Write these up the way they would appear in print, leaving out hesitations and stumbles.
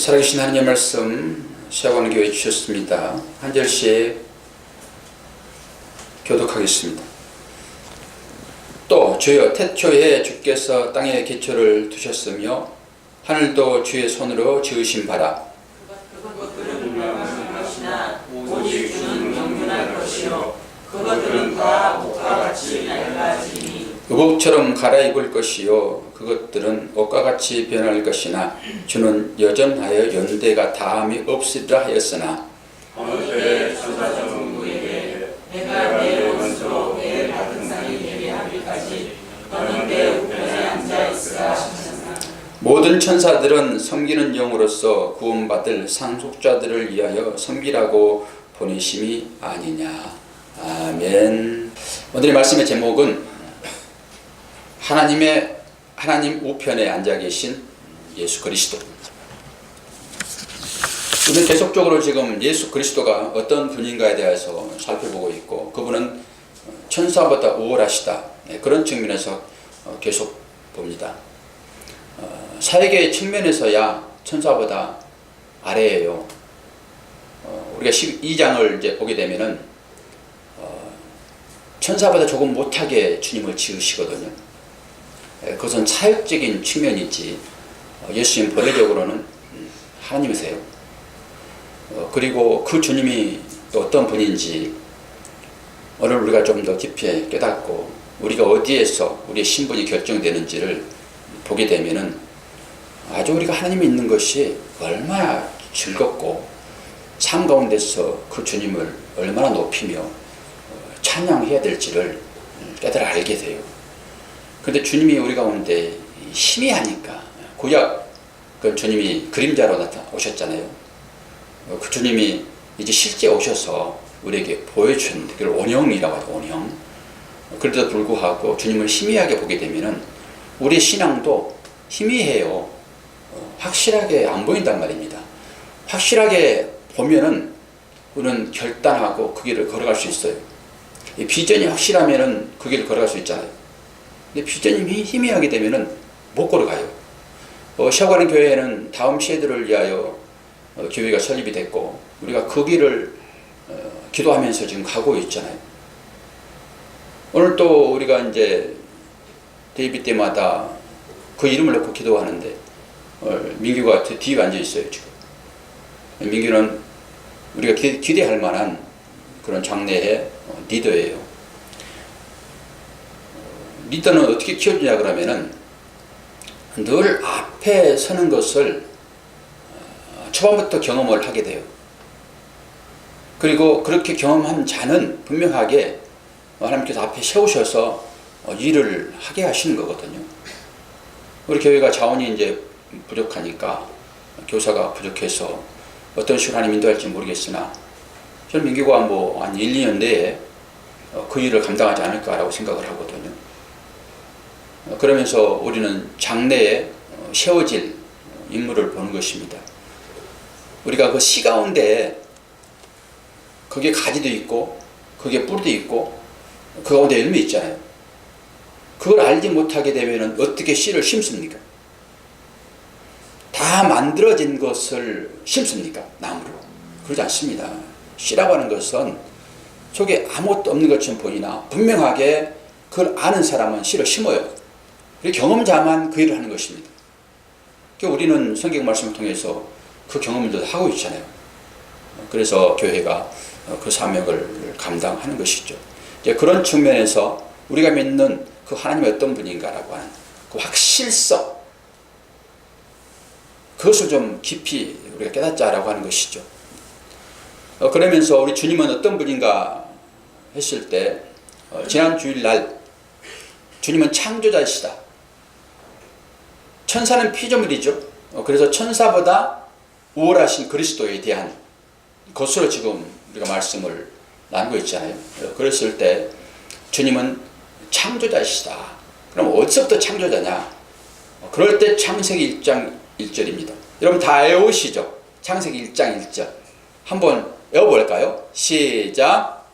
살아계신 하나님의 말씀 시작하는 교회 주셨습니다. 한 절씩 교독하겠습니다. 또 주여 태초에 주께서 땅에 기초를 두셨으며 하늘도 주의 손으로 지으신 바라. 그것들은 명확한 것이나 오직 주는 영원한 것이요 그것들은 다 옷과 같이 낡아지니 의복처럼 갈아입을 것이요 그것들은 옷과 같이 변할 것이나 주는 여전하여 연대가 다함이 없으리라 하였으나 어느 때에 천사전무에게 내가 내 원수로 내 받은 상이 예비하기까지 너는 내 우편에 앉아있으라 하셨으나 모든 천사들은 섬기는 영으로서 구원받을 상속자들을 위하여 섬기라고 보내심이 아니냐. 아멘. 오늘의 말씀의 제목은 하나님 우편에 앉아 계신 예수 그리스도. 우리는 계속적으로 지금 예수 그리스도가 어떤 분인가에 대해서 살펴보고 있고 그분은 천사보다 우월하시다. 그런 측면에서 계속 봅니다. 사회계의 측면에서야 천사보다 아래예요. 우리가 12장을 이제 보게 되면은 천사보다 조금 못하게 주님을 지으시거든요. 그것은 사역적인 측면이지 예수님 본래적으로는 하나님이세요. 그리고 그 주님이 또 어떤 분인지 오늘 우리가 좀 더 깊이 깨닫고 우리가 어디에서 우리의 신분이 결정되는지를 보게 되면은 아주 우리가 하나님이 있는 것이 얼마나 즐겁고 삶 가운데서 그 주님을 얼마나 높이며 찬양해야 될지를 깨달아 알게 돼요. 그런데 주님이 우리 가운데 희미하니까 구약 그 주님이 그림자로 오셨잖아요. 그 주님이 이제 실제 오셔서 우리에게 보여주는 그걸 온영이라고 하죠. 온영. 그래도 불구하고 주님을 희미하게 보게 되면은 우리의 신앙도 희미해요. 확실하게 안 보인단 말입니다. 확실하게 보면은 우리는 결단하고 그 길을 걸어갈 수 있어요. 이 비전이 확실하면은 그 길을 걸어갈 수 있잖아요. 근데 비전이 희미하게 되면은 못 걸어가요. 시작하는 교회에는 다음 세대를 위하여 교회가 설립이 됐고 우리가 그 길을 기도하면서 지금 가고 있잖아요. 오늘 또 우리가 이제 데이비 때마다 그 이름을 놓고 기도하는데 민규가 뒤에 앉아 있어요. 지금 민규는 우리가 기대할 만한 그런 장래의 리더예요. 리더는 어떻게 키워주냐 그러면은 늘 앞에 서는 것을 초반부터 경험을 하게 돼요. 그리고 그렇게 경험한 자는 분명하게 하나님께서 앞에 세우셔서 일을 하게 하시는 거거든요. 우리 교회가 자원이 이제 부족하니까 교사가 부족해서 어떤 식으로 하나님 인도할지 모르겠으나 저는 민규가 뭐 한 1, 2년 내에 그 일을 감당하지 않을까라고 생각을 하거든요. 그러면서 우리는 장래에 세워질 인물을 보는 것입니다. 우리가 그 씨 가운데 거기에 가지도 있고 거기에 뿌리도 있고 그 가운데 열매 있잖아요. 그걸 알지 못하게 되면 어떻게 씨를 심습니까? 다 만들어진 것을 심습니까? 나무로. 그러지 않습니다. 씨라고 하는 것은 속에 아무것도 없는 것처럼 보이나 분명하게 그걸 아는 사람은 씨를 심어요. 그리고 경험자만 그 일을 하는 것입니다. 우리는 성경 말씀을 통해서 그 경험을 하고 있잖아요. 그래서 교회가 그 사명을 감당하는 것이죠. 이제 그런 측면에서 우리가 믿는 그 하나님이 어떤 분인가라고 하는 그 확실성, 그것을 좀 깊이 우리가 깨닫자라고 하는 것이죠. 그러면서 우리 주님은 어떤 분인가 했을 때 지난 주일날 주님은 창조자이시다. 천사는 피조물이죠. 그래서 천사보다 우월하신 그리스도에 대한 것으로 지금 우리가 말씀을 나누고 있잖아요. 그랬을 때 주님은 창조자이시다. 그럼 어디서부터 창조자냐? 그럴 때 창세기 1장 1절입니다. 여러분 다 외우시죠? 창세기 1장 1절. 한번 외워볼까요? 시작.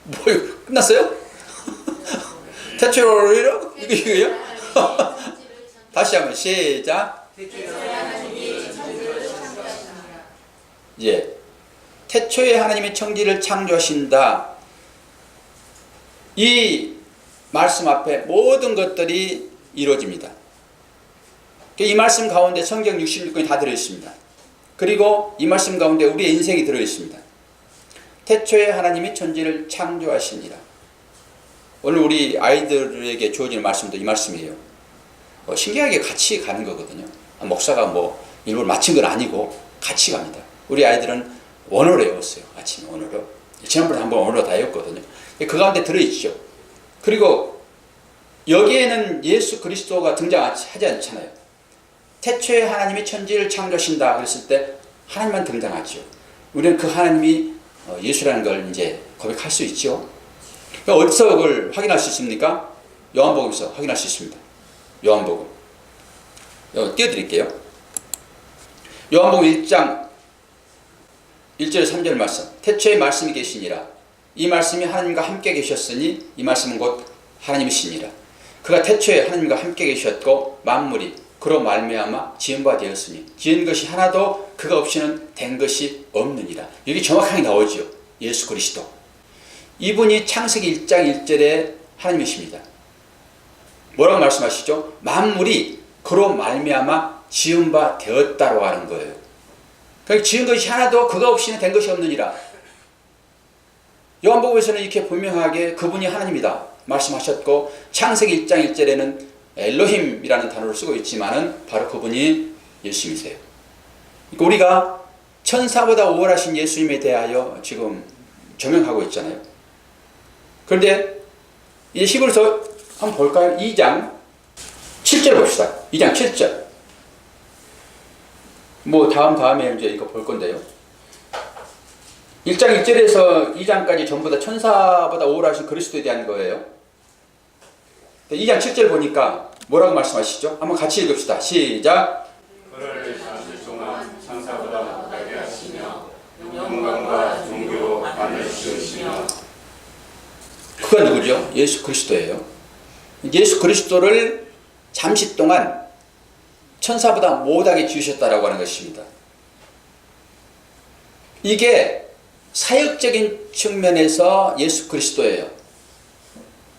뭐 끝났어요? 태초로 이거요? 다시 한번 시작. 예. 태초에 하나님이 천지를 창조하신다. 이 말씀 앞에 모든 것들이 이루어집니다. 이 말씀 가운데 성경 66권이 다 들어있습니다. 그리고 이 말씀 가운데 우리의 인생이 들어있습니다. 태초에 하나님이 천지를 창조하시니라. 오늘 우리 아이들에게 주어지는 말씀도 이 말씀이에요. 신기하게 같이 가는 거거든요. 목사가 뭐 일부러 맞힌 건 아니고 같이 갑니다. 우리 아이들은 원어로 외웠어요. 아침에 원어로. 지난번에 한번 원어로 다 외웠거든요. 그 가운데 들어있죠. 그리고 여기에는 예수 그리스도가 등장하지 않잖아요. 태초에 하나님이 천지를 창조하신다 그랬을 때 하나님만 등장하죠. 우리는 그 하나님이 예수라는 걸 이제 고백할 수 있죠. 어디서 그걸 확인할 수 있습니까? 요한복음에서 확인할 수 있습니다. 요한복음. 띄워드릴게요. 요한복음 1장 1절 3절 말씀. 태초에 말씀이 계시니라. 이 말씀이 하나님과 함께 계셨으니 이 말씀은 곧 하나님이시니라. 그가 태초에 하나님과 함께 계셨고 만물이 그로 말미암아 지은 바 되었으니 지은 것이 하나도 그가 없이는 된 것이 없느니라. 여기 정확하게 나오죠. 예수 그리스도. 이분이 창세기 1장 1절에 하나님이십니다. 뭐라고 말씀하시죠? 만물이 그로 말미암아 지은 바 되었다고 하는 거예요. 그러니까 지은 것이 하나도 그가 없이는 된 것이 없느니라. 요한복음에서는 이렇게 분명하게 그분이 하나님이다 말씀하셨고, 창세기 1장 1절에는 엘로힘이라는 단어를 쓰고 있지만은 바로 그분이 예수님이세요. 그러니까 우리가 천사보다 우월하신 예수님에 대하여 지금 조명하고 있잖아요. 그런데 이 히브리서 한번 볼까요? 2장 7절 봅시다. 2장 7절. 뭐 다음에 이제 이거 볼 건데요. 1장 1절에서 2장까지 전부 다 천사보다 우월하신 그리스도에 대한 거예요. 2장 7절 보니까 뭐라고 말씀하시죠? 한번 같이 읽읍시다. 시작. 그를 사실 동안 천사보다 못하게 하시며 영광과 존귀로 하늘 씌우시며. 그가 누구죠? 예수 그리스도예요. 예수 그리스도를 잠시 동안 천사보다 못하게 지으셨다라고 하는 것입니다. 이게 사역적인 측면에서 예수 그리스도예요.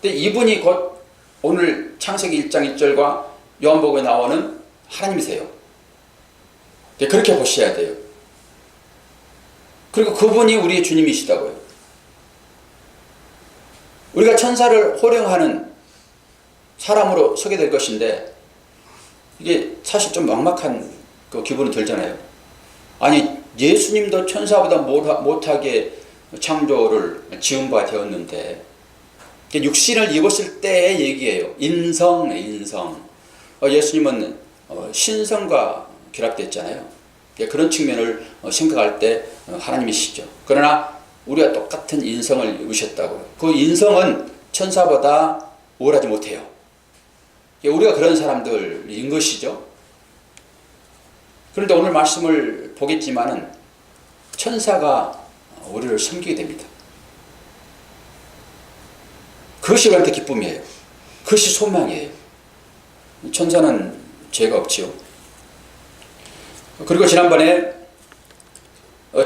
근데 이분이 곧 오늘 창세기 1장 1절과 요한복음에 나오는 하나님이세요. 그렇게 보셔야 돼요. 그리고 그분이 우리의 주님이시다고요. 우리가 천사를 호령하는 사람으로 서게 될 것인데, 이게 사실 좀 막막한 그 기분이 들잖아요. 아니, 예수님도 천사보다 못하게 창조를 지은 바 되었는데, 육신을 입었을 때의 얘기예요. 인성. 예수님은 신성과 결합됐잖아요. 그런 측면을 생각할 때 하나님이시죠. 그러나 우리가 똑같은 인성을 입으셨다고요. 그 인성은 천사보다 우월하지 못해요. 우리가 그런 사람들인 것이죠. 그런데 오늘 말씀을 보겠지만은 천사가 우리를 섬기게 됩니다. 그것이 우리한테 기쁨이에요. 그것이 소망이에요. 천사는 죄가 없지요. 그리고 지난번에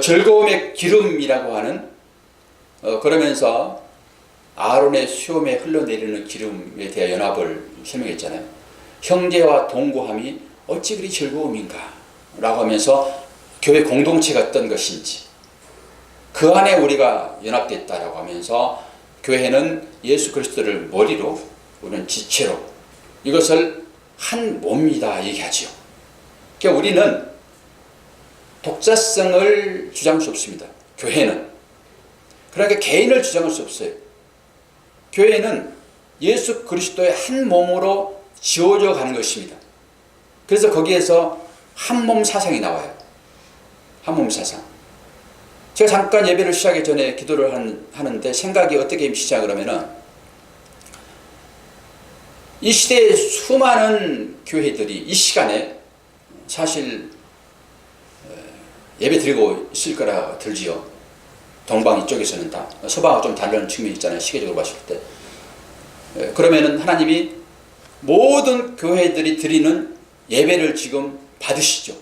즐거움의 기름이라고 하는 그러면서 아론의 수염에 흘러내리는 기름에 대한 연합을 설명했잖아요. 형제와 동거함이 어찌 그리 즐거움인가 라고 하면서 교회 공동체가 어떤 것인지, 그 안에 우리가 연합됐다라고 하면서 교회는 예수 그리스도를 머리로, 우리는 지체로, 이것을 한 몸이다 얘기하죠. 그러니까 우리는 독자성을 주장할 수 없습니다. 교회는. 그러니까 개인을 주장할 수 없어요. 교회는 예수 그리스도의 한 몸으로 지어져 가는 것입니다. 그래서 거기에서 한 몸 사상이 나와요. 한 몸 사상. 제가 잠깐 예배를 시작하기 전에 기도를 하는데 생각이 어떻게 시작을 하면은, 이 시대의 수많은 교회들이 이 시간에 사실 예배 드리고 있을 거라 들지요. 동방 이쪽에서는 다. 서방하고 좀 다른 측면이 있잖아요. 시계적으로 봤을 때. 그러면은 하나님이 모든 교회들이 드리는 예배를 지금 받으시죠.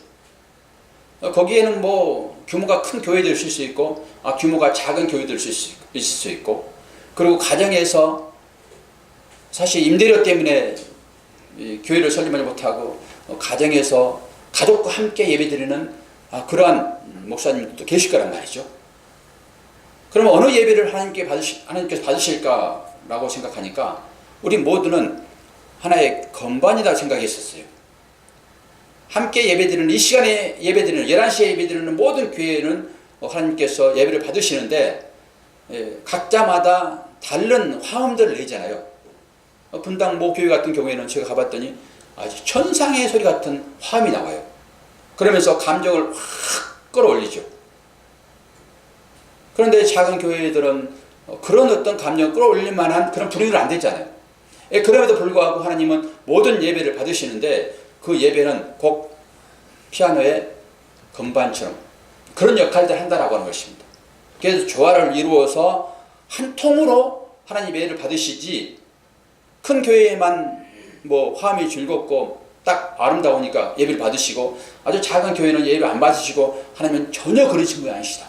거기에는 뭐 규모가 큰 교회들 있을 수 있고 규모가 작은 교회들 있을 수 있고, 그리고 가정에서 사실 임대료 때문에 교회를 설립하지 못하고 가정에서 가족과 함께 예배드리는 그러한 목사님들도 계실 거란 말이죠. 그러면 어느 예배를 하나님께서 받으실까라고 생각하니까 우리 모두는 하나의 건반이다 생각했었어요. 함께 예배드리는, 이 시간에 예배드리는, 11시에 예배드리는 모든 교회는 하나님께서 예배를 받으시는데 각자마다 다른 화음들을 내잖아요. 분당 모 교회 같은 경우에는 제가 가봤더니 아주 천상의 소리 같은 화음이 나와요. 그러면서 감정을 확 끌어올리죠. 그런데 작은 교회들은 그런 어떤 감정을 끌어올릴 만한 그런 분위기는 안 되잖아요. 그럼에도 불구하고 하나님은 모든 예배를 받으시는데 그 예배는 곡 피아노의 건반처럼 그런 역할들을 한다라고 하는 것입니다. 그래서 조화를 이루어서 한 통으로 하나님 예배를 받으시지, 큰 교회에만 뭐 화음이 즐겁고 딱 아름다우니까 예배를 받으시고 아주 작은 교회는 예배를 안 받으시고, 하나님은 전혀 그러신 분이 아니시다.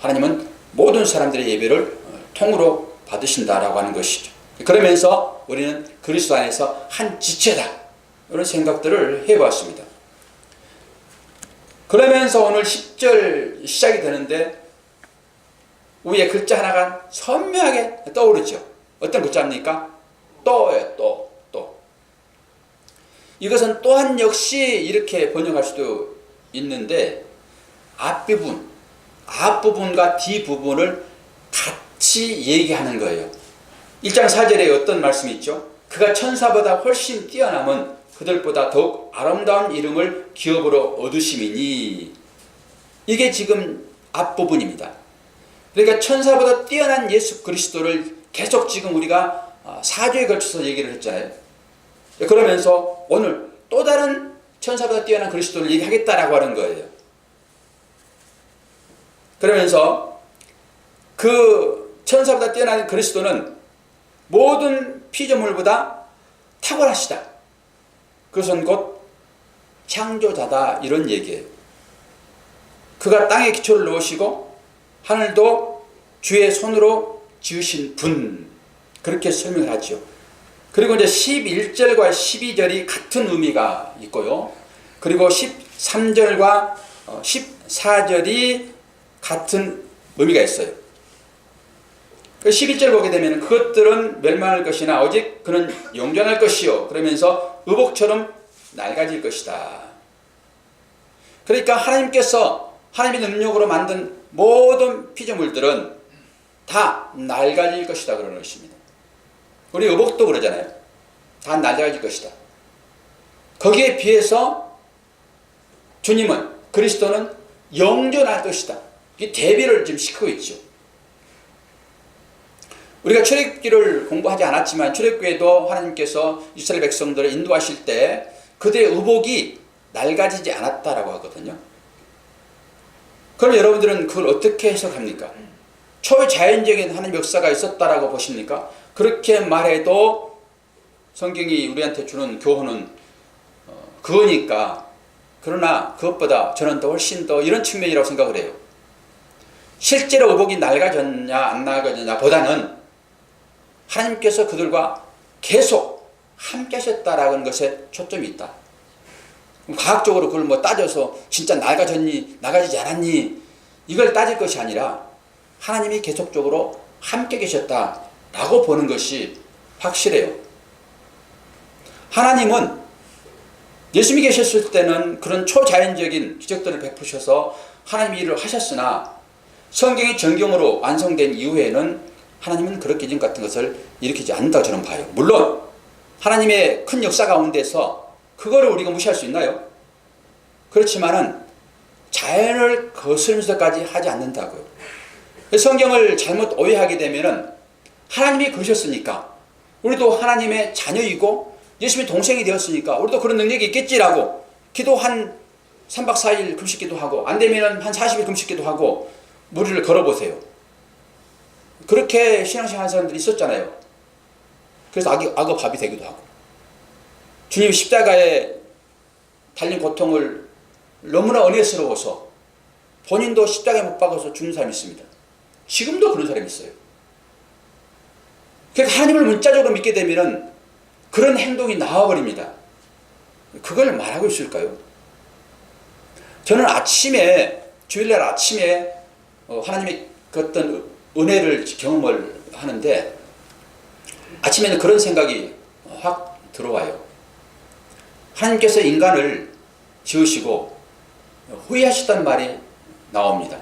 하나님은 모든 사람들의 예배를 통으로 받으신다라고 하는 것이죠. 그러면서 우리는 그리스도 안에서 한 지체다, 이런 생각들을 해보았습니다. 그러면서 오늘 10절 시작이 되는데 위에 글자 하나가 선명하게 떠오르죠. 어떤 글자입니까? 또예요. 또. 이것은 또한 역시 이렇게 번역할 수도 있는데 앞부분과 뒷부분을 같이 얘기하는 거예요. 1장 4절에 어떤 말씀이 있죠? 그가 천사보다 훨씬 뛰어남은 그들보다 더욱 아름다운 이름을 기업으로 얻으심이니, 이게 지금 앞부분입니다. 그러니까 천사보다 뛰어난 예수 그리스도를 계속 지금 우리가 4주에 걸쳐서 얘기를 했잖아요. 그러면서 오늘 또 다른 천사보다 뛰어난 그리스도를 얘기하겠다라고 하는 거예요. 그러면서 그 천사보다 뛰어난 그리스도는 모든 피조물보다 탁월하시다. 그것은 곧 창조자다, 이런 얘기예요. 그가 땅에 기초를 놓으시고 하늘도 주의 손으로 지으신 분, 그렇게 설명을 하죠. 그리고 이제 11절과 12절이 같은 의미가 있고요. 그리고 13절과 14절이 같은 의미가 있어요. 11절 보게 되면 그것들은 멸망할 것이나 오직 그는 영존할 것이요, 그러면서 의복처럼 낡아질 것이다. 그러니까 하나님께서 하나님의 능력으로 만든 모든 피조물들은 다 낡아질 것이다, 그러는 것입니다. 우리 의복도 그러잖아요. 다 낡아질 것이다. 거기에 비해서 주님은, 그리스도는 영존할 것이다. 이 대비를 지금 시키고 있죠. 우리가 출애굽기를 공부하지 않았지만 출애굽기에도 하나님께서 이스라엘 백성들을 인도하실 때 그들의 의복이 낡아지지 않았다라고 하거든요. 그럼 여러분들은 그걸 어떻게 해석합니까? 초자연적인 하나님의 역사가 있었다라고 보십니까? 그렇게 말해도 성경이 우리한테 주는 교훈은 그거니까. 그러나 그것보다 저는 더 훨씬 더 이런 측면이라고 생각을 해요. 실제로 의복이 낡아졌냐 안 낡아졌냐 보다는 하나님께서 그들과 계속 함께 하셨다라는 것에 초점이 있다. 과학적으로 그걸 뭐 따져서 진짜 낡아졌니 낡아지지 않았니 이걸 따질 것이 아니라 하나님이 계속적으로 함께 계셨다라고 보는 것이 확실해요. 하나님은 예수님이 계셨을 때는 그런 초자연적인 기적들을 베푸셔서 하나님의 일을 하셨으나 성경이 정경으로 완성된 이후에는 하나님은 그렇게 기적 같은 것을 일으키지 않는다고 저는 봐요. 물론 하나님의 큰 역사 가운데서 그거를 우리가 무시할 수 있나요? 그렇지만은 자연을 거스르면서까지 하지 않는다고요. 성경을 잘못 오해하게 되면은 하나님이 그러셨으니까 우리도 하나님의 자녀이고 예수님의 동생이 되었으니까 우리도 그런 능력이 있겠지라고 기도 한 3박 4일 금식 기도하고 안 되면 한 40일 금식 기도하고 무리를 걸어보세요. 그렇게 신앙생활 하는 사람들이 있었잖아요. 그래서 악어 밥이 되기도 하고. 주님 십자가에 달린 고통을 너무나 은혜스러워서 본인도 십자가에 못 박아서 죽는 사람이 있습니다. 지금도 그런 사람이 있어요. 그러니까 하나님을 문자적으로 믿게 되면 그런 행동이 나와버립니다. 그걸 말하고 있을까요? 저는 주일날 아침에 하나님의 그 어떤 은혜를 경험을 하는데 아침에는 그런 생각이 확 들어와요. 하나님께서 인간을 지으시고 후회하셨다는 말이 나옵니다.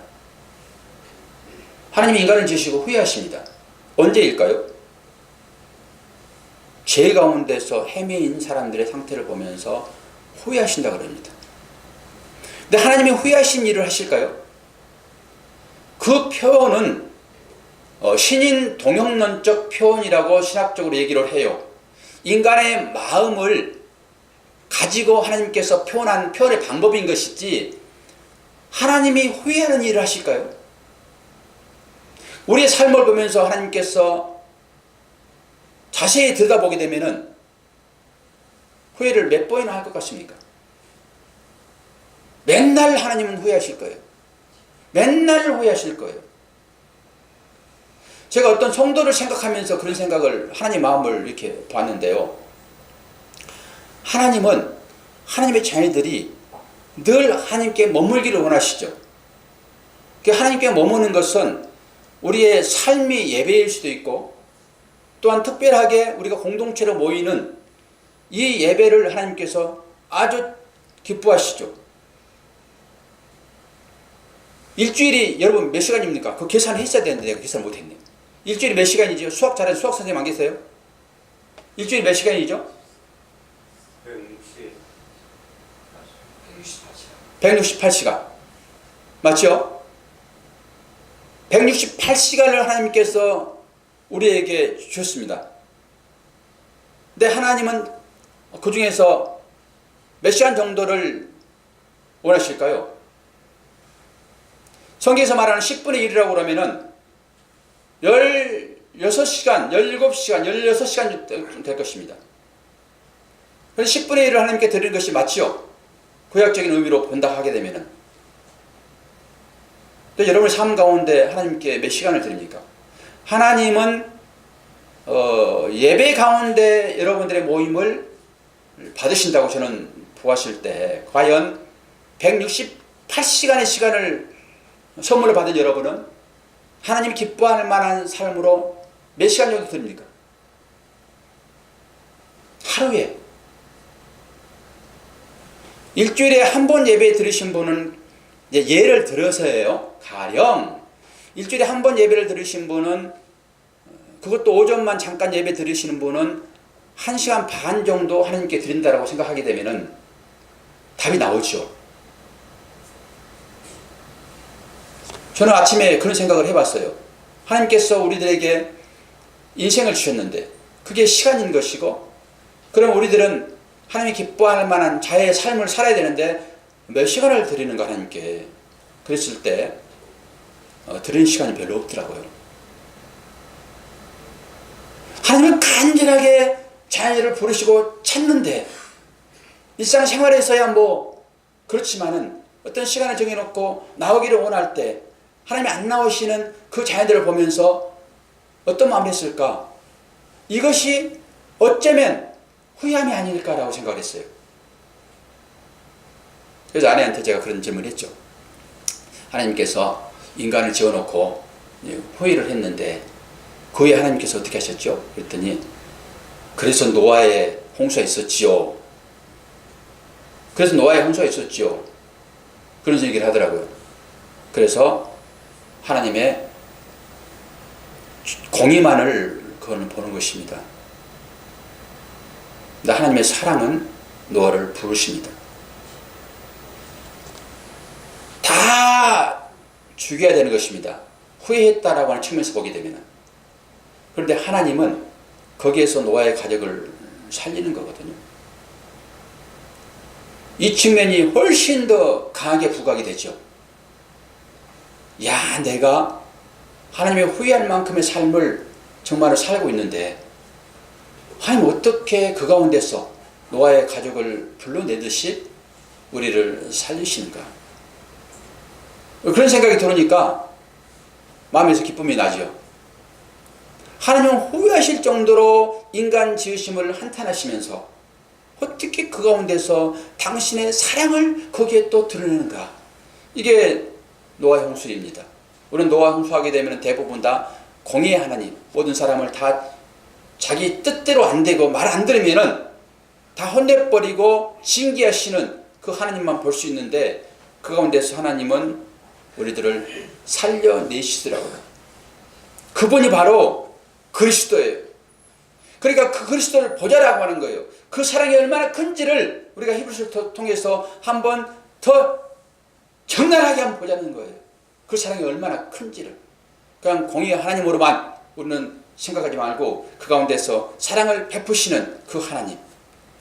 하나님이 인간을 지으시고 후회하십니다. 언제일까요? 죄 가운데서 헤매인 사람들의 상태를 보면서 후회하신다 그럽니다. 근데 하나님이 후회하신 일을 하실까요? 그 표현은 신인 동형론적 표현이라고 신학적으로 얘기를 해요. 인간의 마음을 가지고 하나님께서 표현한 표현의 방법인 것이지 하나님이 후회하는 일을 하실까요? 우리의 삶을 보면서 하나님께서 자세히 들여다보게 되면은 후회를 몇 번이나 할 것 같습니까? 맨날 하나님은 후회하실 거예요. 맨날 후회하실 거예요. 제가 어떤 성도를 생각하면서 그런 생각을 하나님 마음을 이렇게 봤는데요. 하나님은 하나님의 자녀들이 늘 하나님께 머물기를 원하시죠. 하나님께 머무는 것은 우리의 삶이 예배일 수도 있고 또한 특별하게 우리가 공동체로 모이는 이 예배를 하나님께서 아주 기뻐하시죠. 일주일이 여러분 몇 시간입니까? 그 계산을 했어야 되는데 내가 계산 못했네. 일주일이 몇 시간이죠? 수학 잘하는 수학 선생님 안 계세요? 일주일이 몇 시간이죠? 168시간. 맞죠? 168시간을 하나님께서 우리에게 주셨습니다. 근데 하나님은 그 중에서 몇 시간 정도를 원하실까요? 성경에서 말하는 10분의 1이라고 그러면은 16시간, 17시간, 16시간 될 것입니다. 그래서 10분의 1을 하나님께 드리는 것이 맞지요? 구약적인 의미로 본다 하게 되면은. 또 여러분의 삶 가운데 하나님께 몇 시간을 드립니까? 하나님은 예배 가운데 여러분들의 모임을 받으신다고 저는 보았을 때 과연 168시간의 시간을 선물을 받은 여러분은 하나님이 기뻐할 만한 삶으로 몇 시간 정도 드립니까? 하루에. 일주일에 한 번 예배 들으신 분은 예를 들어서예요. 가령 일주일에 한 번 예배를 들으신 분은 그것도 오전만 잠깐 예배 들으시는 분은 1시간 반 정도 하나님께 드린다라고 생각하게 되면은 답이 나오죠. 저는 아침에 그런 생각을 해봤어요. 하나님께서 우리들에게 인생을 주셨는데 그게 시간인 것이고 그럼 우리들은 하나님이 기뻐할 만한 자의 삶을 살아야 되는데 몇 시간을 드리는가 하나님께. 그랬을 때 드리는 시간이 별로 없더라고요. 하나님은 간절하게 자녀를 부르시고 찾는데 일상생활에서야 뭐 그렇지만은 어떤 시간을 정해놓고 나오기를 원할 때 하나님이 안 나오시는 그 자녀들을 보면서 어떤 마음이 했을까? 이것이 어쩌면 후회함이 아닐까라고 생각을 했어요. 그래서 아내한테 제가 그런 질문을 했죠. 하나님께서 인간을 지어놓고 후회를 했는데 그 후에 하나님께서 어떻게 하셨죠? 그랬더니 그래서 노아의 홍수가 있었지요. 그래서 노아의 홍수가 있었지요. 그런 얘기를 하더라고요. 그래서 하나님의 공의만을 그거는 보는 것입니다. 근데 하나님의 사랑은 노아를 부르십니다. 다 죽여야 되는 것입니다. 후회했다라고 하는 측면에서 보게 되면. 그런데 하나님은 거기에서 노아의 가족을 살리는 거거든요. 이 측면이 훨씬 더 강하게 부각이 되죠. 야, 내가 하나님의 후회할 만큼의 삶을 정말로 살고 있는데 하나님 어떻게 그 가운데서 노아의 가족을 불러내듯이 우리를 살리시는가? 그런 생각이 들으니까 마음에서 기쁨이 나죠. 하나님은 후회하실 정도로 인간 지으심을 한탄하시면서 어떻게 그 가운데서 당신의 사랑을 거기에 또 드러내는가? 이게 노아 홍수입니다. 우리는 노아 홍수하게 되면 대부분 다 공의의 하나님, 모든 사람을 다 자기 뜻대로 안 되고 말 안 들으면은 다 혼내버리고 징계하시는 그 하나님만 볼 수 있는데, 그 가운데서 하나님은 우리들을 살려내시더라고요. 그분이 바로 그리스도예요. 그러니까 그 그리스도를 보자라고 하는 거예요. 그 사랑이 얼마나 큰지를 우리가 히브리서를 통해서 한번 더 적나라하게 한번 보자는 거예요. 그 사랑이 얼마나 큰지를. 그냥 공의의 하나님으로만 우리는 생각하지 말고 그 가운데서 사랑을 베푸시는 그 하나님.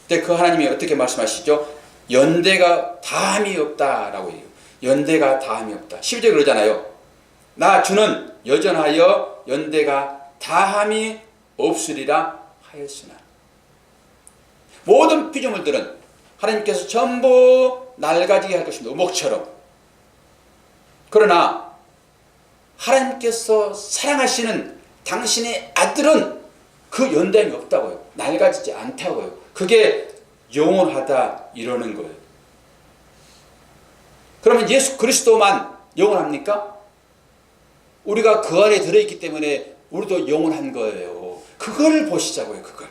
근데 그 하나님이 어떻게 말씀하시죠? 연대가 다함이 없다라고 해요. 연대가 다함이 없다. 12절 그러잖아요. 나 주는 여전하여 연대가 다함이 없으리라 하였으나. 모든 피조물들은 하나님께서 전부 낡아지게 할 것입니다. 우목처럼. 그러나 하나님께서 사랑하시는 당신의 아들은 그 연대함이 없다고요. 낡아지지 않다고요. 그게 영원하다 이러는 거예요. 그러면 예수 그리스도만 영원합니까? 우리가 그 안에 들어있기 때문에 우리도 영원한 거예요. 그걸 보시자고요. 그걸.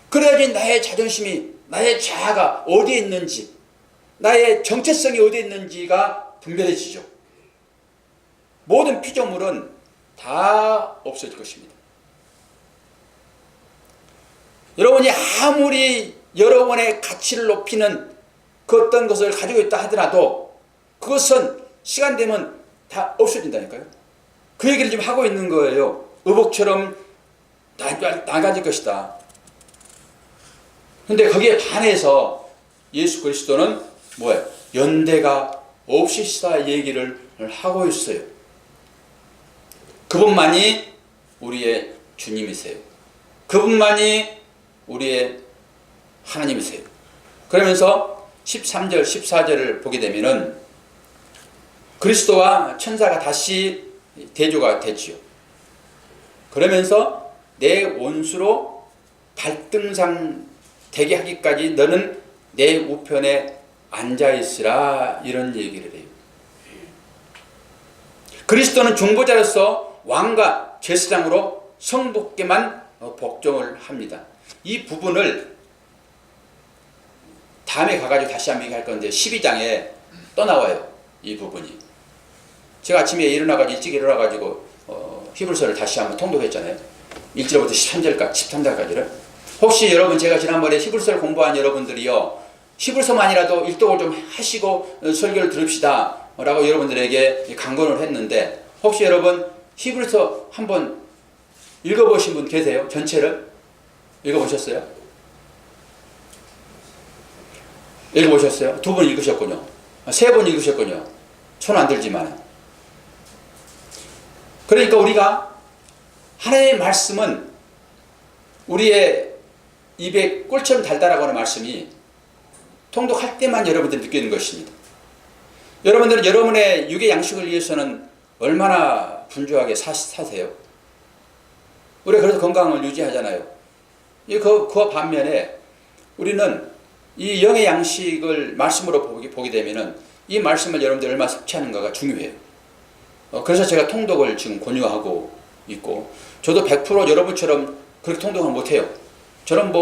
그래야지 나의 자존심이, 나의 자아가 어디에 있는지, 나의 정체성이 어디에 있는지가 분별해지죠. 모든 피조물은 다 없어질 것입니다. 여러분이 아무리 여러분의 가치를 높이는 그 어떤 것을 가지고 있다 하더라도 그것은 시간 되면 다 없어진다니까요. 그 얘기를 지금 하고 있는 거예요. 의복처럼 나가질 것이다. 근데 거기에 반해서 예수 그리스도는 뭐예요? 연대가 없으시다 얘기를 하고 있어요. 그분만이 우리의 주님이세요. 그분만이 우리의 하나님이세요. 그러면서 13절, 14절을 보게 되면은 그리스도와 천사가 다시 대조가 되지요. 그러면서 내 원수로 발등상 되게 하기까지 너는 내 우편에 앉아있으라 이런 얘기를 해요. 그리스도는 중보자로서 왕과 제사장으로 성도께만 복종을 합니다. 이 부분을 다음에 가가지고 다시 한번 얘기할 건데 12장에 또 나와요. 이 부분이. 제가 아침에 일어나가지고 일찍 일어나가지고 히브리서를 다시 한번 통독했잖아요. 1절부터 13절까지를. 혹시 여러분 제가 지난번에 히브리서를 공부한 여러분들이요, 히브리서만이라도 일독을 좀 하시고 설교를 들읍시다 라고 여러분들에게 강권을 했는데, 혹시 여러분 히브리서 한번 읽어보신 분 계세요? 전체를 읽어보셨어요? 읽어보셨어요? 2번 읽으셨군요. 3번 읽으셨군요. 손 안 들지만. 그러니까 우리가 하나님의 말씀은 우리의 입에 꿀처럼 달달하고 하는 말씀이 통독할 때만 여러분들이 느끼는 것입니다. 여러분들은 여러분의 육의 양식을 위해서는 얼마나 분주하게 사세요? 우리가 그래서 건강을 유지하잖아요. 그와 반면에 우리는 이 영의 양식을 말씀으로 보게 되면은 이 말씀을 여러분들이 얼마나 섭취하는가가 중요해요. 그래서 제가 통독을 지금 권유하고 있고, 저도 100% 여러분처럼 그렇게 통독을 못해요. 저는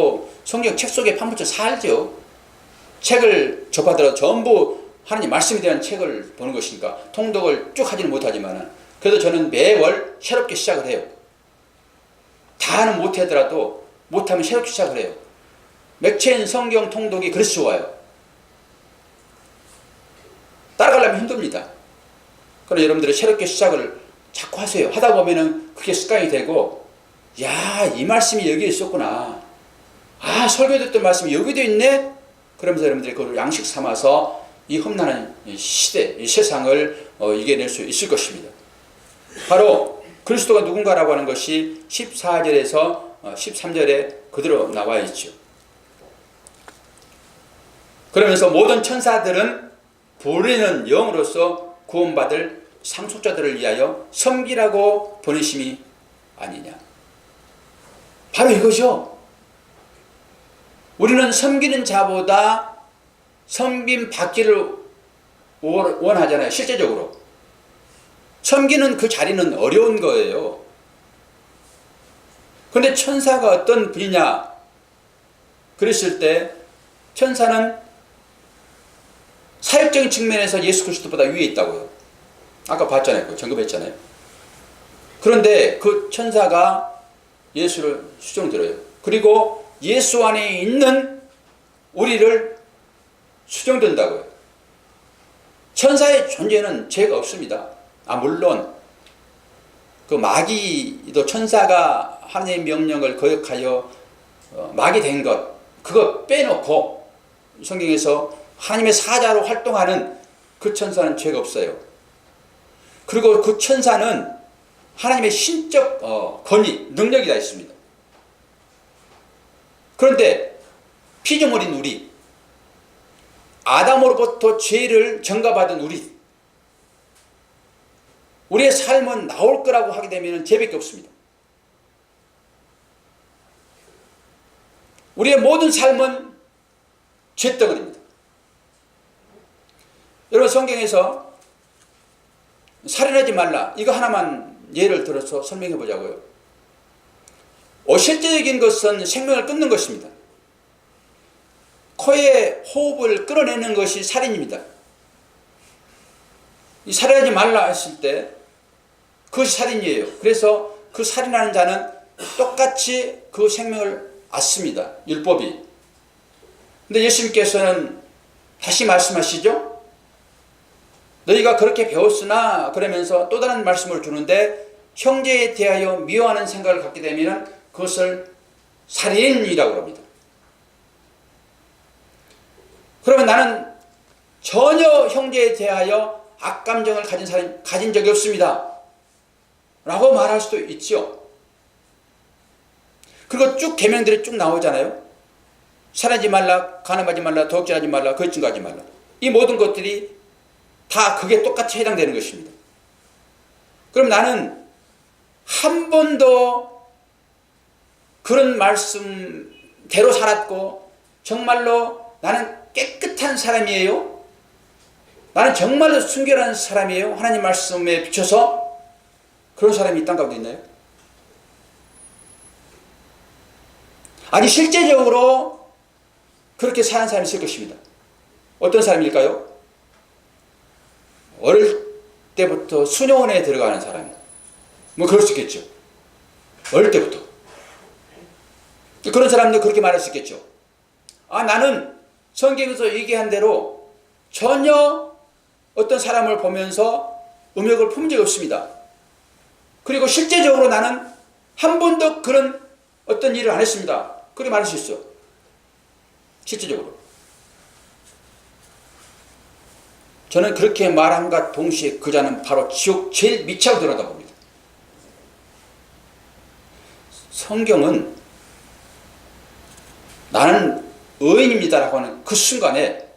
성경 책 속에 파묻혀 살죠. 책을 접하더라도 전부 하나님 말씀에 대한 책을 보는 것이니까 통독을 쭉 하지는 못하지만, 그래도 저는 매월 새롭게 시작을 해요. 다는 못하더라도 못하면 새롭게 시작을 해요. 맥체인 성경 통독이 그래서 좋아요. 따라가려면 힘듭니다. 그럼 여러분들이 새롭게 시작을 자꾸 하세요. 하다 보면은 그게 습관이 되고, 야, 이 말씀이 여기에 있었구나. 아, 설교 듣던 말씀이 여기도 있네? 그러면서 여러분들이 그걸 양식 삼아서 이 험난한 시대, 이 세상을 이겨낼 수 있을 것입니다. 바로 그리스도가 누군가라고 하는 것이 14절에서 13절에 그대로 나와 있죠. 그러면서 모든 천사들은 보내는 영으로서 구원받을 상속자들을 위하여 섬기라고 보내심이 아니냐. 바로 이거죠. 우리는 섬기는 자보다 섬김 받기를 원하잖아요. 실제적으로 섬기는 그 자리는 어려운 거예요. 그런데 천사가 어떤 분이냐 그랬을 때 천사는 사역적인 측면에서 예수 그리스도보다 위에 있다고요. 아까 봤잖아요. 언급했잖아요. 그런데 그 천사가 예수를 수종들어요. 그리고 예수 안에 있는 우리를 수종든다고요. 천사의 존재는 죄가 없습니다. 물론 그 마귀도 천사가 하나님의 명령을 거역하여 마귀 된 것, 그거 빼놓고 성경에서 하나님의 사자로 활동하는 그 천사는 죄가 없어요. 그리고 그 천사는 하나님의 신적 권위, 능력이 다 있습니다. 그런데 피조물인 우리, 아담으로부터 죄를 전가받은 우리의 삶은 나올 거라고 하게 되면 죄밖에 없습니다. 우리의 모든 삶은 죄덩어리입니다. 여러분 성경에서 살인하지 말라 이거 하나만 예를 들어서 설명해 보자고요. 실제적인 것은 생명을 끊는 것입니다. 코에 호흡을 끌어내는 것이 살인입니다. 이 살인하지 말라 했을 때 그것이 살인이에요. 그래서 그 살인하는 자는 똑같이 그 생명을 앗습니다. 율법이. 근데 예수님께서는 다시 말씀하시죠. 너희가 그렇게 배웠으나 그러면서 또 다른 말씀을 주는데 형제에 대하여 미워하는 생각을 갖게 되면 그것을 살인이라고 합니다. 그러면 나는 전혀 형제에 대하여 악감정을 가진 적이 없습니다. 라고 말할 수도 있죠. 그리고 쭉 계명들이 쭉 나오잖아요. 살인하지 말라, 간음하지 말라, 도둑질하지 말라, 거짓 증거하지 말라. 이 모든 것들이 다 그게 똑같이 해당되는 것입니다. 그럼 나는 한 번도 그런 말씀대로 살았고 정말로 나는 깨끗한 사람이에요. 나는 정말로 순결한 사람이에요. 하나님 말씀에 비춰서 그런 사람이 이 땅 가운데 있나요? 아니 실제적으로 그렇게 사는 사람이 있을 것입니다. 어떤 사람일까요? 어릴 때부터 수녀원에 들어가는 사람. 뭐 그럴 수 있겠죠. 어릴 때부터. 그런 사람도 그렇게 말할 수 있겠죠. 나는 성경에서 얘기한 대로 전혀 어떤 사람을 보면서 음욕을 품은 적이 없습니다. 그리고 실제적으로 나는 한 번도 그런 어떤 일을 안 했습니다. 그렇게 말할 수 있어. 실제적으로. 저는 그렇게 말함과 동시에 그 자는 바로 지옥 제일 밑으로 들어가다 봅니다. 성경은 나는 의인입니다라고 하는 그 순간에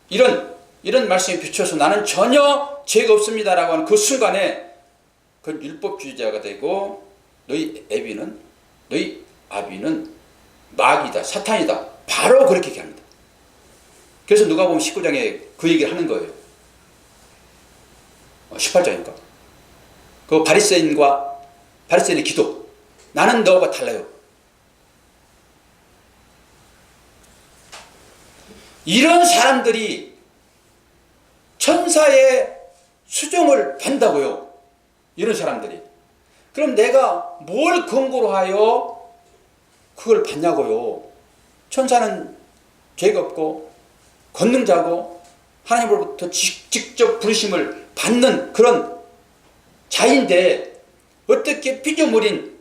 이런 말씀에 비춰서 나는 전혀 죄가 없습니다라고 하는 그 순간에 그 율법주의자가 되고 너희 아비는 마귀다, 사탄이다. 바로 그렇게 얘기합니다. 그래서 누가 보면 19장에 그 얘기를 하는 거예요. 18장인가? 그 바리새인의 기도. 나는 너와 달라요. 이런 사람들이 천사의 수종을 받는다고요. 이런 사람들이. 그럼 내가 뭘 근거로 하여 그걸 받냐고요. 천사는 죄가 없고 권능자고 하나님으로부터 직접 부르심을 받는 그런 자인데 어떻게 피조물인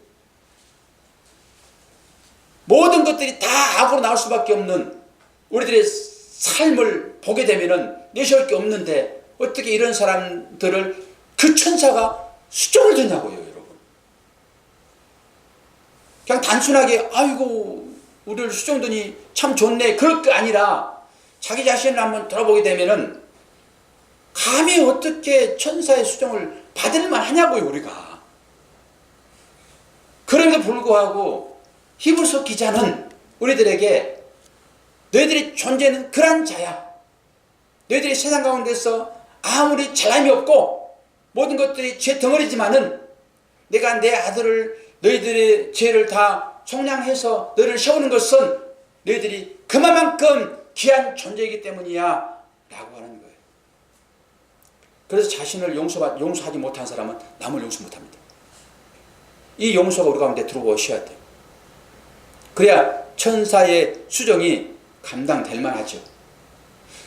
모든 것들이 다 악으로 나올 수밖에 없는 우리들의 삶을 보게 되면은 내세울 게 없는데 어떻게 이런 사람들을 그 천사가 수종을 듣냐고요, 여러분. 그냥 단순하게 아이고 우리를 수종드니 참 좋네 그럴 게 아니라 자기 자신을 한번 돌아보게 되면은 감히 어떻게 천사의 수종을 받을 만하냐고요, 우리가. 그럼에도 불구하고 히브리서 기자는 우리들에게 너희들의 존재는 그런 자야. 너희들이 세상 가운데서 아무리 잘남이 없고 모든 것들이 죄 덩어리지만은 내가 내 아들을 너희들의 죄를 다 속량해서 너희를 세우는 것은 너희들이 그만큼 귀한 존재이기 때문이야 라고 하는 거예요. 그래서 자신을 용서하지 못한 사람은 남을 용서 못합니다. 이 용서가 우리 가운데 들어오셔야 돼요. 그래야 천사의 수종이 감당될 만하죠.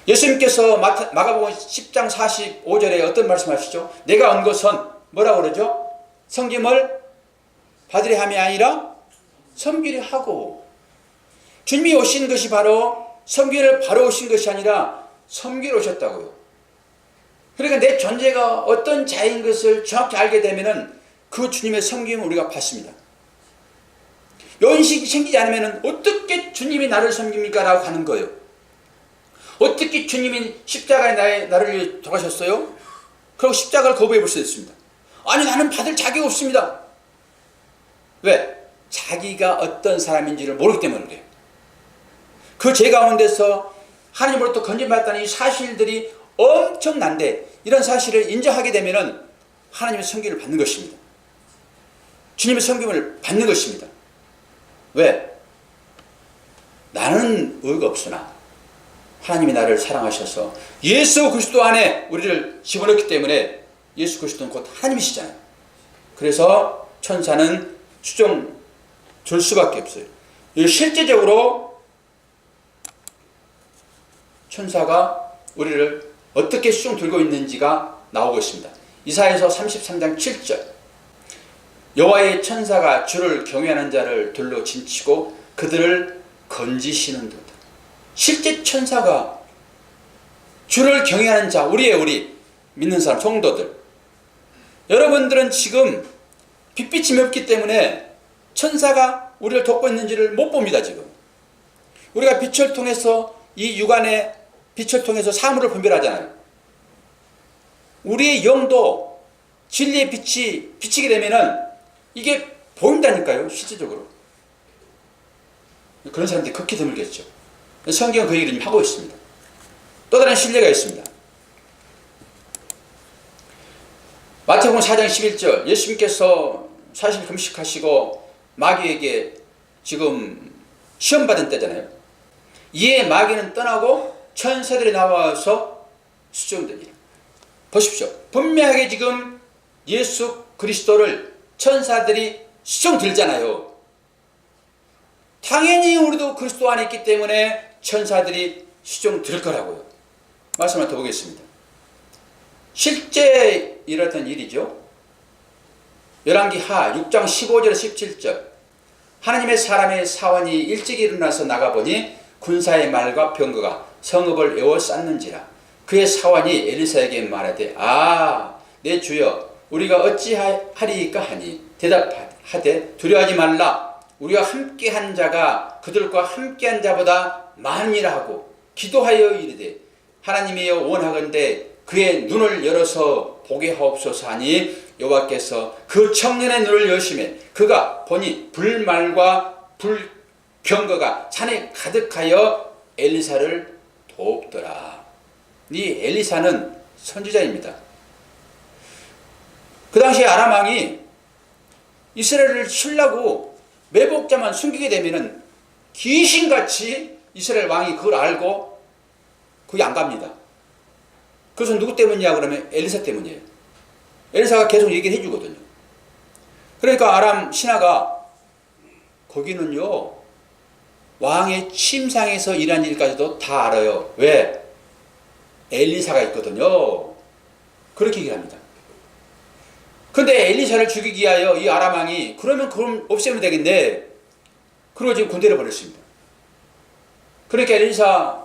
예수님께서 마가복음 10장 45절에 어떤 말씀하시죠? 내가 온 것은 뭐라고 그러죠? 섬김을 받으려 함이 아니라 섬기려 하고. 주님이 오신 것이 바로 섬기를 바로 오신 것이 아니라 섬기러 오셨다고요. 그러니까 내 존재가 어떤 자인 것을 정확히 알게 되면은 그 주님의 섬김을 우리가 받습니다. 이 인식이 생기지 않으면 어떻게 주님이 나를 섬깁니까? 라고 하는 거예요. 어떻게 주님이 십자가에 나를 위해 돌아가셨어요? 그리고 십자가를 거부해 볼 수 있습니다. 아니, 나는 받을 자격이 없습니다. 왜? 자기가 어떤 사람인지를 모르기 때문에 그래요. 그 죄 가운데서 하나님으로부터 건진받았다는 이 사실들이 엄청난데, 이런 사실을 인정하게 되면 하나님의 섬김을 받는 것입니다. 주님의 섬김을 받는 것입니다. 왜? 나는 의가 없으나 하나님이 나를 사랑하셔서 예수 그리스도 안에 우리를 집어넣기 때문에, 예수 그리스도는 곧 하나님이시잖아요. 그래서 천사는 수종 줄 수밖에 없어요. 실제적으로 천사가 우리를 어떻게 수종 들고 있는지가 나오고 있습니다. 이사야서 33장 7절. 여호와의 천사가 주를 경외하는 자를 둘러 진치고 그들을 건지시는도다. 실제 천사가 주를 경외하는 자, 우리 믿는 사람, 성도들, 여러분들은 지금 빛비침이 없기 때문에 천사가 우리를 돕고 있는지를 못 봅니다. 지금 우리가 빛을 통해서, 이 육안의 빛을 통해서 사물을 분별하잖아요. 우리의 영도 진리의 빛이 비치게 되면은 이게 보인다니까요, 실질적으로. 그런 사람들이 극히 드물겠죠. 성경은 그 얘기를 하고 있습니다. 또 다른 신뢰가 있습니다. 마태복음 4장 11절, 예수님께서 40일 금식하시고 마귀에게 지금 시험받은 때잖아요. 이에 마귀는 떠나고 천사들이 나와서 수종되니라. 보십시오. 분명하게 지금 예수 그리스도를 천사들이 수종 들잖아요. 당연히 우리도 그리스도 안에 있기 때문에 천사들이 수종 들을 거라고요. 말씀을 더 보겠습니다. 실제 일어났던 일이죠. 열왕기하 6장 15절 17절. 하나님의 사람의 사원이 일찍 일어나서 나가보니 군사의 말과 병거가 성읍을 에워쌌는지라. 그의 사원이 엘리사에게 말하되, 내 주여, 우리가 어찌하리이까 하니 대답하되, 두려워하지 말라. 우리가 함께한 자가 그들과 함께한 자보다 많으니라 하고 기도하여 이르되, 하나님이여 원하건대 그의 눈을 열어서 보게 하옵소서 하니, 여호와께서 그 청년의 눈을 여심해 그가 보니 불말과 불병거가 산에 가득하여 엘리사를 돕더라. 이 엘리사는 선지자입니다. 그 당시에 아람 왕이 이스라엘을 치려고 매복자만 숨기게 되면은 귀신같이 이스라엘 왕이 그걸 알고 거기 안 갑니다. 그것은 누구 때문이냐 그러면 엘리사 때문이에요. 엘리사가 계속 얘기를 해주거든요. 그러니까 아람 신하가 거기는요, 왕의 침상에서 일한 일까지도 다 알아요. 왜? 엘리사가 있거든요. 그렇게 얘기합니다. 근데 엘리사를 죽이기 위하여 이 아람 왕이 그럼 없애면 되겠네. 그리고 지금 군대를 보냈습니다. 그러니까 엘리사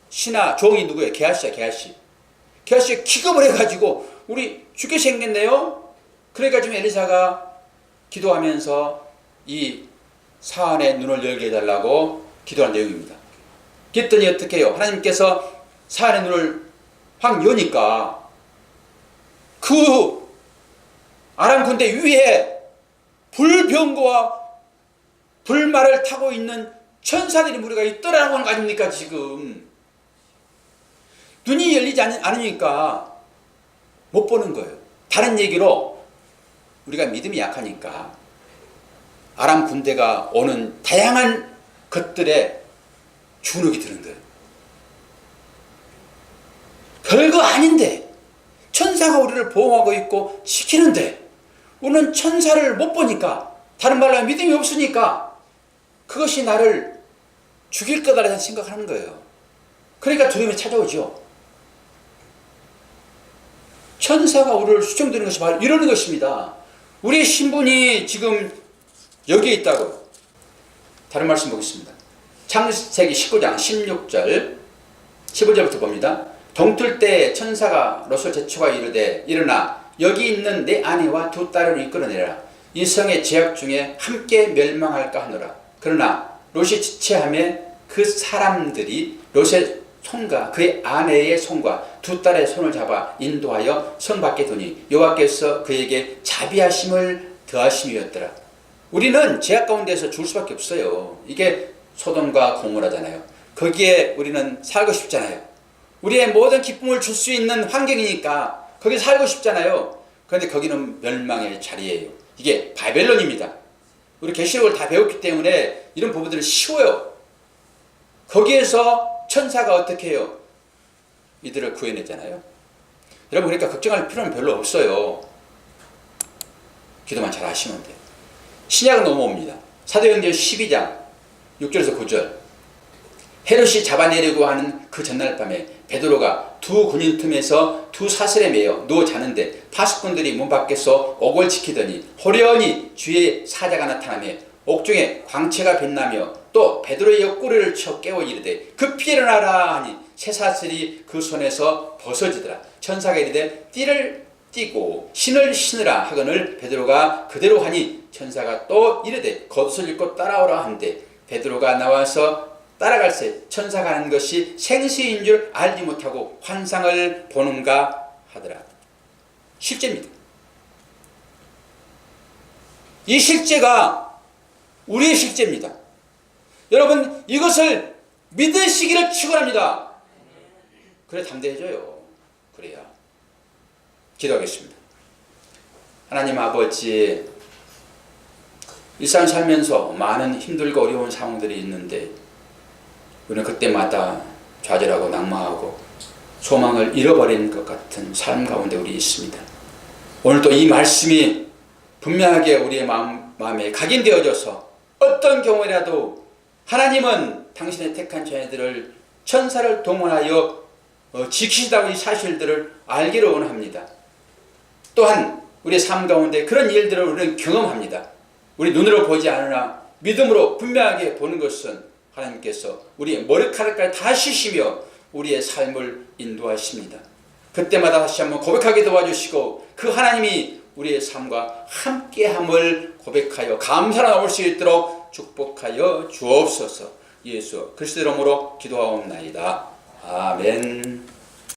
신하 종이 누구예요? 게하시야, 게하시. 게하시가 기겁을 해가지고 우리 죽게 생겼네요. 그러니까 지금 엘리사가 기도하면서 이 사안의 눈을 열게 해달라고 기도한 내용입니다. 그랬더니 어떻게 해요? 하나님께서 사안의 눈을 확 여니까 그 아람 군대 위에 불병거와 불말을 타고 있는 천사들이 무리가 있더라는 거 아닙니까 지금. 눈이 열리지 않으니까 못 보는 거예요. 다른 얘기로 우리가 믿음이 약하니까 아람 군대가 오는 다양한 것들에 주눅이 드는 거예요. 별거 아닌데 천사가 우리를 보호하고 있고 지키는데 우리는 천사를 못 보니까, 다른 말로 하면 믿음이 없으니까 그것이 나를 죽일 거다라는 생각하는 거예요. 그러니까 두려움이 찾아오죠. 천사가 우리를 수청드리는 것이 바로 이러는 것입니다. 우리의 신분이 지금 여기에 있다고요. 다른 말씀 보겠습니다. 창세기 19장 16절 15절부터 봅니다. 동틀 때 천사가 롯을 제초가 이르되 일어나 여기 있는 내 아내와 두 딸을 이끌어내라. 이 성의 죄악 중에 함께 멸망할까 하노라. 그러나 롯이 지체하며 그 사람들이 롯의 손과 그의 아내의 손과 두 딸의 손을 잡아 인도하여 성 밖에 두니 여호와께서 그에게 자비하심을 더하심이었더라. 우리는 죄악 가운데서 죽을 수밖에 없어요. 이게 소돔과 고모라잖아요. 거기에 우리는 살고 싶잖아요. 우리의 모든 기쁨을 줄 수 있는 환경이니까 거기 살고 싶잖아요. 그런데 거기는 멸망의 자리예요. 이게 바벨론입니다. 우리 계시록을 다 배웠기 때문에 이런 부분들은 쉬워요. 거기에서 천사가 어떻게 해요? 이들을 구해냈잖아요. 여러분, 그러니까 걱정할 필요는 별로 없어요. 기도만 잘 하시면 돼요. 신약은 넘어옵니다. 사도행전 12장 6절에서 9절. 헤롯이 잡아내려고 하는 그 전날 밤에 베드로가 두 군인 틈에서 두 사슬에 매여 누워 자는데 파수꾼들이 문 밖에서 옥을 지키더니 호련히 주의 사자가 나타나며 옥중에 광채가 빛나며 또 베드로의 옆구리를 쳐 깨워 이르되 급히 일어나라 하니 새 사슬이 그 손에서 벗어지더라. 천사가 이르되 띠를 띠고 신을 신으라 하거늘 베드로가 그대로 하니 천사가 또 이르되 겉옷을 입고 따라오라 한데 베드로가 나와서 따라갈새 천사가 하는 것이 생시인 줄 알지 못하고 환상을 보는가 하더라. 실제입니다. 이 실제가 우리의 실제입니다. 여러분, 이것을 믿으시기를 축원합니다. 그래 담대해져요. 그래야. 기도하겠습니다. 하나님 아버지, 일상 살면서 많은 힘들고 어려운 상황들이 있는데 우리는 그때마다 좌절하고 낙망하고 소망을 잃어버린 것 같은 삶 가운데 우리 있습니다. 오늘도 이 말씀이 분명하게 우리의 마음에 각인되어져서 어떤 경우라도 하나님은 당신의 택한 자녀들을 천사를 동원하여 지키시다고 이 사실들을 알기를 원합니다. 또한 우리의 삶 가운데 그런 일들을 우리는 경험합니다. 우리 눈으로 보지 않으나 믿음으로 분명하게 보는 것은 하나님께서 우리의 머리카락까지 다 쉬시며 우리의 삶을 인도하십니다. 그때마다 다시 한번 고백하게 도와주시고 그 하나님이 우리의 삶과 함께함을 고백하여 감사로 나올 수 있도록 축복하여 주옵소서. 예수 그리스도 이름으로 기도하옵나이다. 아멘.